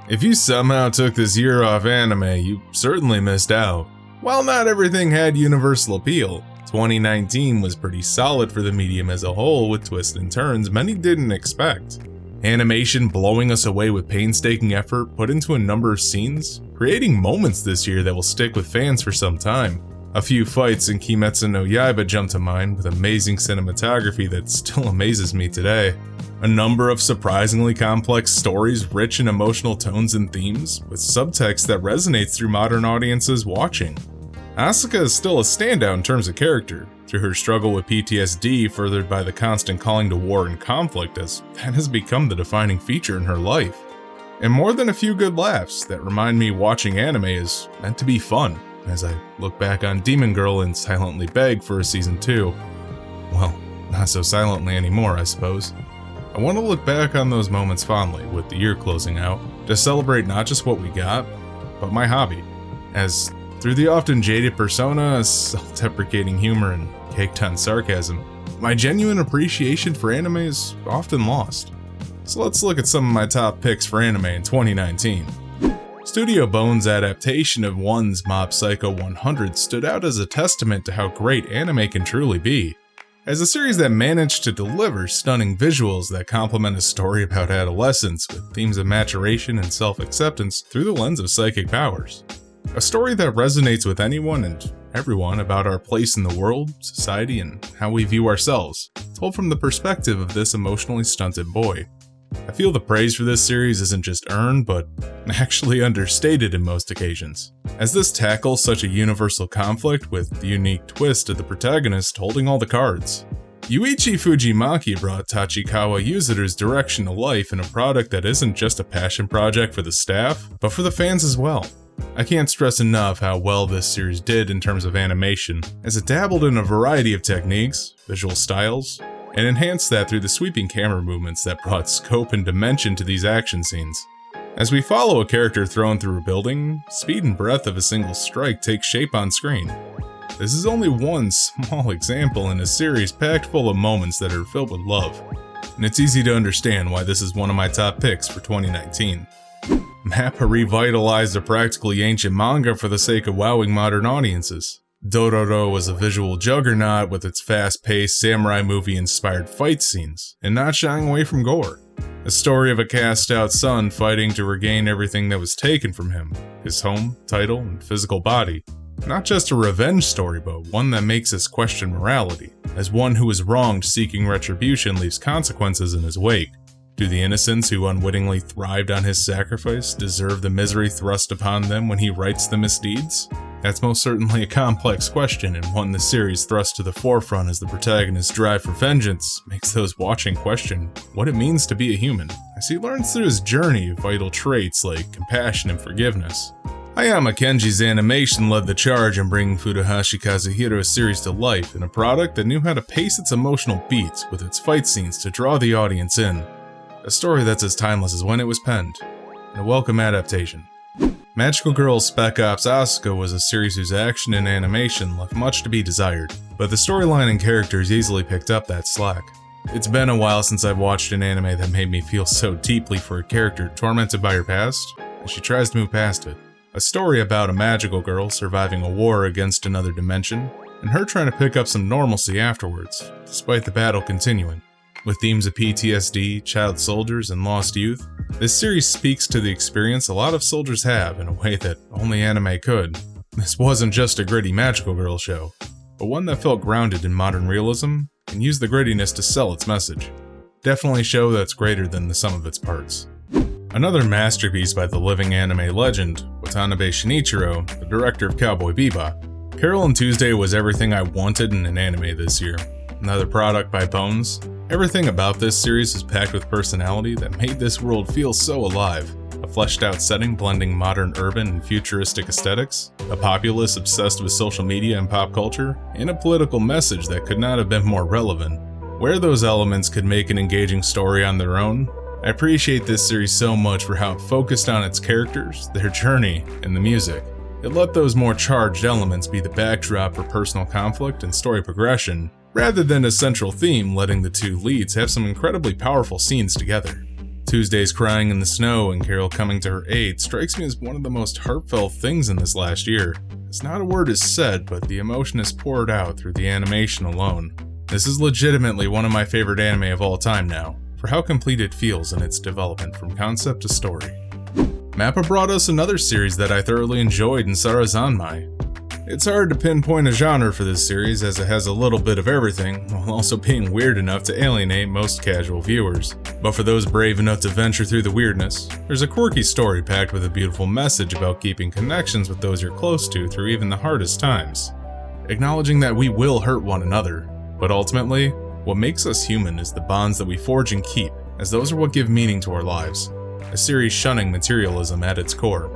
If you somehow took this year off anime, you certainly missed out. While not everything had universal appeal, 2019 was pretty solid for the medium as a whole, with twists and turns many didn't expect. Animation blowing us away with painstaking effort put into a number of scenes, creating moments this year that will stick with fans for some time. A few fights in Kimetsu no Yaiba jump to mind, with amazing cinematography that still amazes me today. A number of surprisingly complex stories rich in emotional tones and themes, with subtext that resonates through modern audiences watching. Asuka is still a standout in terms of character, through her struggle with PTSD furthered by the constant calling to war and conflict, as that has become the defining feature in her life. And more than a few good laughs that remind me watching anime is meant to be fun, as I look back on Demon Girl and silently beg for a season 2. Well, not so silently anymore, I suppose. I want to look back on those moments fondly, with the year closing out, to celebrate not just what we got, but my hobby, as through the often jaded persona, self-deprecating humor, and caked-on sarcasm, my genuine appreciation for anime is often lost. So let's look at some of my top picks for anime in 2019. Studio Bones' adaptation of One's Mob Psycho 100 stood out as a testament to how great anime can truly be. As a series that managed to deliver stunning visuals that complement a story about adolescence with themes of maturation and self-acceptance through the lens of psychic powers. A story that resonates with anyone and everyone about our place in the world, society, and how we view ourselves, told from the perspective of this emotionally stunted boy. I feel the praise for this series isn't just earned, but actually understated in most occasions, as this tackles such a universal conflict with the unique twist of the protagonist holding all the cards. Yuichi Fujimaki brought Tachikawa Yuzuru's direction to life in a product that isn't just a passion project for the staff, but for the fans as well. I can't stress enough how well this series did in terms of animation, as it dabbled in a variety of techniques, visual styles, and enhanced that through the sweeping camera movements that brought scope and dimension to these action scenes. As we follow a character thrown through a building, speed and breadth of a single strike take shape on screen. This is only one small example in a series packed full of moments that are filled with love, and it's easy to understand why this is one of my top picks for 2019. Mappa revitalized a practically ancient manga for the sake of wowing modern audiences. Dororo was a visual juggernaut with its fast-paced samurai movie-inspired fight scenes, and not shying away from gore. A story of a cast-out son fighting to regain everything that was taken from him, his home, title, and physical body. Not just a revenge story, but one that makes us question morality, as one who is wronged seeking retribution leaves consequences in his wake. Do the innocents who unwittingly thrived on his sacrifice deserve the misery thrust upon them when he rights the misdeeds? That's most certainly a complex question, and one the series thrust to the forefront as the protagonist's drive for vengeance makes those watching question what it means to be a human, as he learns through his journey vital traits like compassion and forgiveness. Hayama Kenji's animation led the charge in bringing Furuhashi Kazuhiro's series to life in a product that knew how to pace its emotional beats with its fight scenes to draw the audience in. A story that's as timeless as when it was penned, and a welcome adaptation. Magical Girl Spec Ops Asuka was a series whose action and animation left much to be desired, but the storyline and characters easily picked up that slack. It's been a while since I've watched an anime that made me feel so deeply for a character tormented by her past, as she tries to move past it. A story about a magical girl surviving a war against another dimension, and her trying to pick up some normalcy afterwards, despite the battle continuing. With themes of PTSD, child soldiers, and lost youth, this series speaks to the experience a lot of soldiers have in a way that only anime could. This wasn't just a gritty magical girl show, but one that felt grounded in modern realism and used the grittiness to sell its message. Definitely a show that's greater than the sum of its parts. Another masterpiece by the living anime legend, Watanabe Shinichiro, the director of Cowboy Bebop. Carol and Tuesday was everything I wanted in an anime this year. Another product by Bones. Everything about this series is packed with personality that made this world feel so alive. A fleshed out setting blending modern urban and futuristic aesthetics, a populace obsessed with social media and pop culture, and a political message that could not have been more relevant. Where those elements could make an engaging story on their own, I appreciate this series so much for how it focused on its characters, their journey, and the music. It let those more charged elements be the backdrop for personal conflict and story progression, rather than a central theme letting the two leads have some incredibly powerful scenes together. Tuesday's crying in the snow and Carol coming to her aid strikes me as one of the most heartfelt things in this last year. As not a word is said, but the emotion is poured out through the animation alone. This is legitimately one of my favorite anime of all time now, for how complete it feels in its development from concept to story. Mappa brought us another series that I thoroughly enjoyed in Sarazanmai. It's hard to pinpoint a genre for this series as it has a little bit of everything, while also being weird enough to alienate most casual viewers. But for those brave enough to venture through the weirdness, there's a quirky story packed with a beautiful message about keeping connections with those you're close to through even the hardest times. Acknowledging that we will hurt one another, but ultimately, what makes us human is the bonds that we forge and keep, as those are what give meaning to our lives. A series shunning materialism at its core.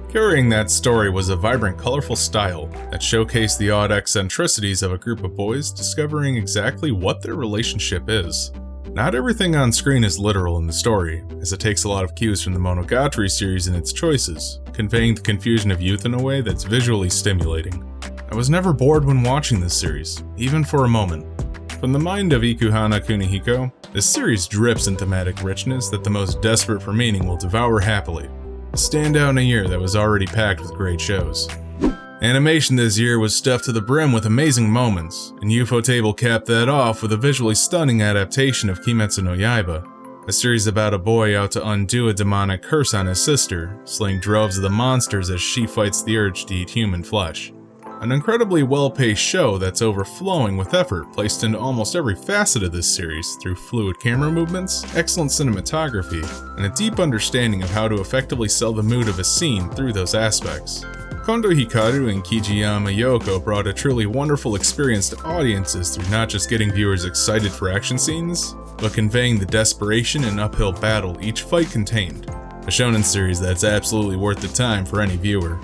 Carrying that story was a vibrant, colorful style that showcased the odd eccentricities of a group of boys discovering exactly what their relationship is. Not everything on screen is literal in the story, as it takes a lot of cues from the Monogatari series in its choices, conveying the confusion of youth in a way that's visually stimulating. I was never bored when watching this series, even for a moment. From the mind of Ikuhana Kunihiko, this series drips in thematic richness that the most desperate for meaning will devour happily. A standout in a year that was already packed with great shows. Animation this year was stuffed to the brim with amazing moments, and Ufotable capped that off with a visually stunning adaptation of Kimetsu no Yaiba, a series about a boy out to undo a demonic curse on his sister, slaying droves of the monsters as she fights the urge to eat human flesh. An incredibly well-paced show that's overflowing with effort placed into almost every facet of this series through fluid camera movements, excellent cinematography, and a deep understanding of how to effectively sell the mood of a scene through those aspects. Kondo Hikaru and Kijiyama Yoko brought a truly wonderful experience to audiences through not just getting viewers excited for action scenes, but conveying the desperation and uphill battle each fight contained. A shonen series that's absolutely worth the time for any viewer.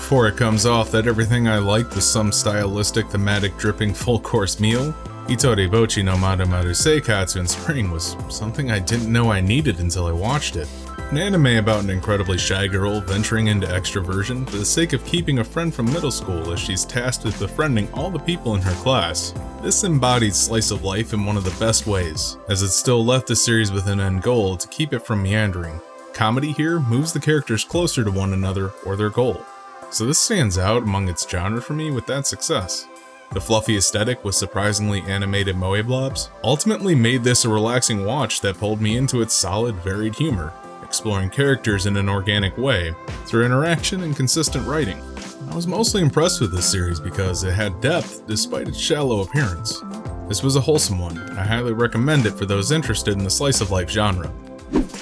Before it comes off that everything I liked was some stylistic, thematic, dripping full-course meal, Itori Bochi no Marumaru Seikatsu in spring was something I didn't know I needed until I watched it. An anime about an incredibly shy girl venturing into extroversion for the sake of keeping a friend from middle school as she's tasked with befriending all the people in her class. This embodied slice of life in one of the best ways, as it still left the series with an end goal to keep it from meandering. Comedy here moves the characters closer to one another or their goal. So this stands out among its genre for me with that success. The fluffy aesthetic with surprisingly animated moe blobs ultimately made this a relaxing watch that pulled me into its solid, varied humor, exploring characters in an organic way through interaction and consistent writing. I was mostly impressed with this series because it had depth despite its shallow appearance. This was a wholesome one, and I highly recommend it for those interested in the slice of life genre.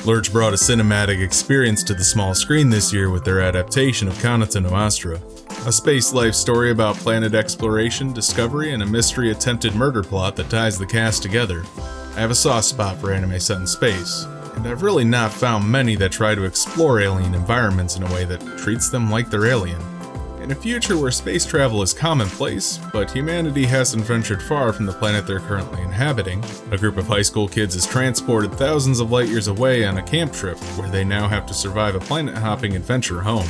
Lurch brought a cinematic experience to the small screen this year with their adaptation of Kanata no Astra, a space life story about planet exploration, discovery, and a mystery attempted murder plot that ties the cast together. I have a soft spot for anime set in space, and I've really not found many that try to explore alien environments in a way that treats them like they're alien. In a future where space travel is commonplace, but humanity hasn't ventured far from the planet they're currently inhabiting, a group of high school kids is transported thousands of light years away on a camp trip where they now have to survive a planet-hopping adventure home.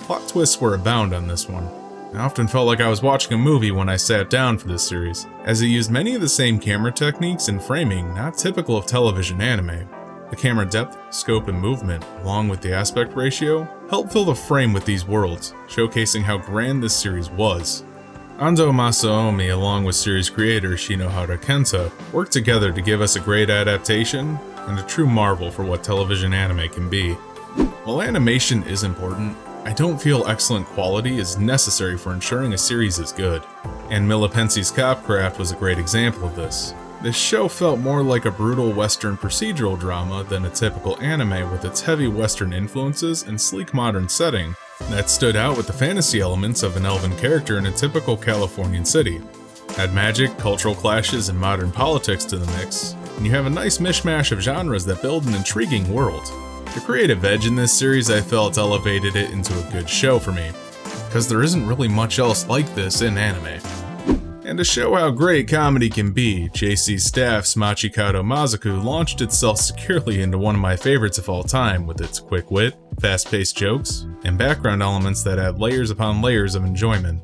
Plot twists were abound on this one. I often felt like I was watching a movie when I sat down for this series, as it used many of the same camera techniques and framing not typical of television anime. The camera depth, scope, and movement, along with the aspect ratio, helped fill the frame with these worlds, showcasing how grand this series was. Ando Masaomi, along with series creator Shinohara Kenta, worked together to give us a great adaptation and a true marvel for what television anime can be. While animation is important, I don't feel excellent quality is necessary for ensuring a series is good, and Milipensi's Copcraft was a great example of this. This show felt more like a brutal Western procedural drama than a typical anime with its heavy Western influences and sleek modern setting that stood out with the fantasy elements of an elven character in a typical Californian city. Add magic, cultural clashes, and modern politics to the mix, and you have a nice mishmash of genres that build an intriguing world. The creative edge in this series I felt elevated it into a good show for me, because there isn't really much else like this in anime. And to show how great comedy can be, JC Staff's Machikado Mazaku launched itself securely into one of my favorites of all time with its quick wit, fast-paced jokes, and background elements that add layers upon layers of enjoyment.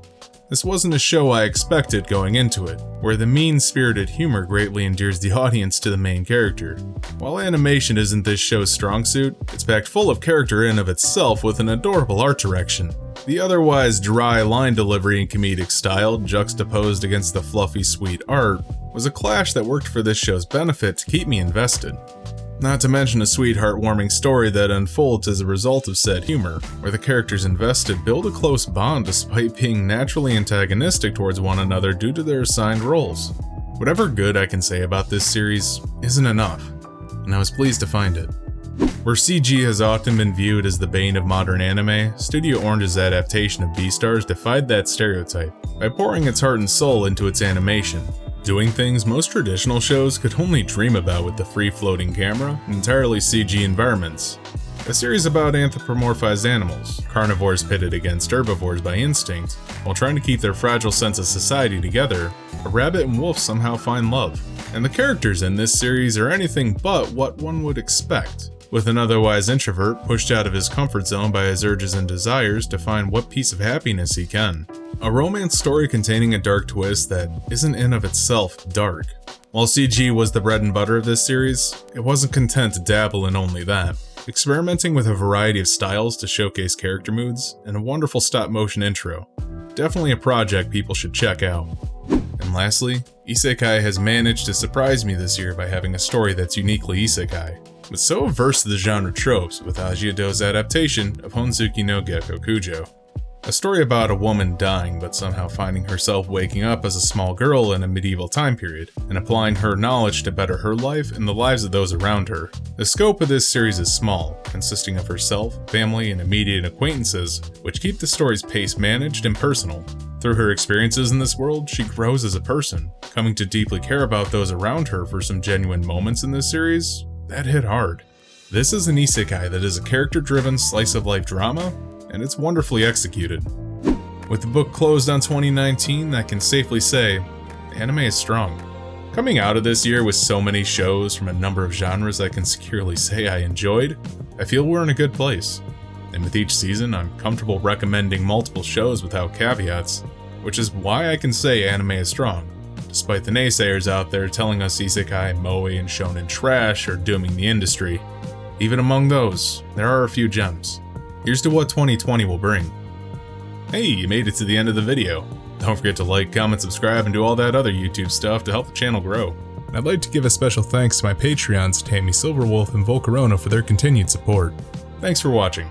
This wasn't a show I expected going into it, where the mean-spirited humor greatly endears the audience to the main character. While animation isn't this show's strong suit, it's packed full of character in of itself with an adorable art direction. The otherwise dry line delivery and comedic style, juxtaposed against the fluffy, sweet art, was a clash that worked for this show's benefit to keep me invested. Not to mention a sweet, heartwarming story that unfolds as a result of said humor, where the characters invested build a close bond despite being naturally antagonistic towards one another due to their assigned roles. Whatever good I can say about this series isn't enough, and I was pleased to find it. Where CG has often been viewed as the bane of modern anime, Studio Orange's adaptation of Beastars defied that stereotype by pouring its heart and soul into its animation, doing things most traditional shows could only dream about with the free-floating camera and entirely CG environments. A series about anthropomorphized animals, carnivores pitted against herbivores by instinct, while trying to keep their fragile sense of society together, a rabbit and wolf somehow find love. And the characters in this series are anything but what one would expect, with an otherwise introvert pushed out of his comfort zone by his urges and desires to find what piece of happiness he can. A romance story containing a dark twist that isn't in of itself dark. While CG was the bread and butter of this series, it wasn't content to dabble in only that, experimenting with a variety of styles to showcase character moods, and a wonderful stop-motion intro. Definitely a project people should check out. And lastly, Isekai has managed to surprise me this year by having a story that's uniquely Isekai, but so averse to the genre tropes with Ajiado's adaptation of Honzuki no Gekko Kujo. A story about a woman dying but somehow finding herself waking up as a small girl in a medieval time period, and applying her knowledge to better her life and the lives of those around her. The scope of this series is small, consisting of herself, family, and immediate acquaintances, which keep the story's pace managed and personal. Through her experiences in this world, she grows as a person, coming to deeply care about those around her for some genuine moments in this series that hit hard. This is an isekai that is a character-driven slice-of-life drama, and it's wonderfully executed. With the book closed on 2019, I can safely say, anime is strong. Coming out of this year with so many shows from a number of genres I can securely say I enjoyed, I feel we're in a good place. And with each season, I'm comfortable recommending multiple shows without caveats, which is why I can say anime is strong, despite the naysayers out there telling us isekai, moe, and shonen trash are dooming the industry. Even among those, there are a few gems. Here's to what 2020 will bring. Hey, you made it to the end of the video. Don't forget to like, comment, subscribe, and do all that other YouTube stuff to help the channel grow. I'd like to give a special thanks to my Patreons Tammy Silverwolf and Volcarona for their continued support. Thanks for watching.